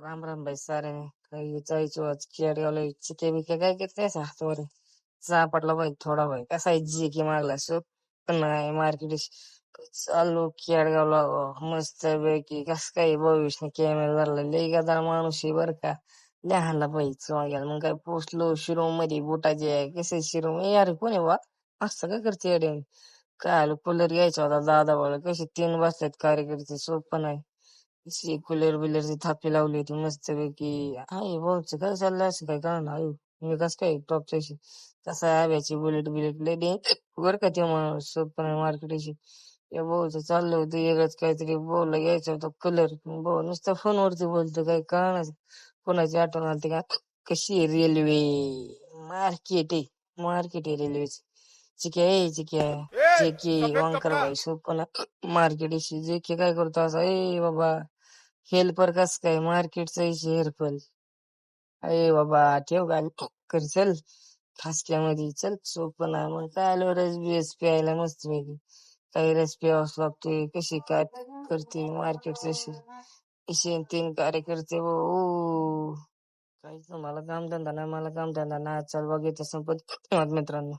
राम राम भाई सारे. काही जायचो आज केडगावला चिके बिके काय करते हातवर सापडला भाई थोडा भाई कसा आहे जी की मागला सो पण नाही मार्केट चालू केडगावला मस्त पैकी कस काय भविष्य कॅमेरा धरला लय गदा माणूस आहे बर का. लहानला भाई गेला मग काय पोचलो शिरोम मध्ये बुटाचे कसे शिरोम यार कोणी वा असं का करते येड्याने. काय आलं कूलर घ्यायचा होता दादा बोला कसे तीन बसल्यात कार्यकर्ते सोपं नाही. अशी कूलर बिलरची थापी लावली होती मस्त पैकी. आहे भाऊच काय चाललंय असं काय कळणार आहे. मी कस काय टॉपच्या तसा आव्याची बुलेट बिलेट लय बर का ते माणूस सोपं नाही मार्केटची. या भाऊच चाललं होतं वेगळंच काहीतरी बोलला घ्यायचं होतं कलर भाऊ नुसतं फोनवरती बोलतो काय कळणार. कोणाची आठवण आली का कशी आहे रेल्वे मार्केट आहे. मार्केट आहे रेल्वेच चिक्या आहे चिक्या जे की वांकर भाई सोपं ना मार्केट जे की काय करतो असं ए बाबा हेल्पर कस काय मार्केटचा हेरफल. अरे बाबा ठेव का कर चल खासक्यामध्ये चल सोपं ना मग काय आलो रस बिस प्यायला मस्त पैकी. काही रस प्यावाच लागतोय कशी काय करते मार्केटचे असे तीन कार्यकर्ते ओ काहीच ना मला काम धंदा नाही मला काम धंदा नाही चल बघ येते संपत मित्रांनो.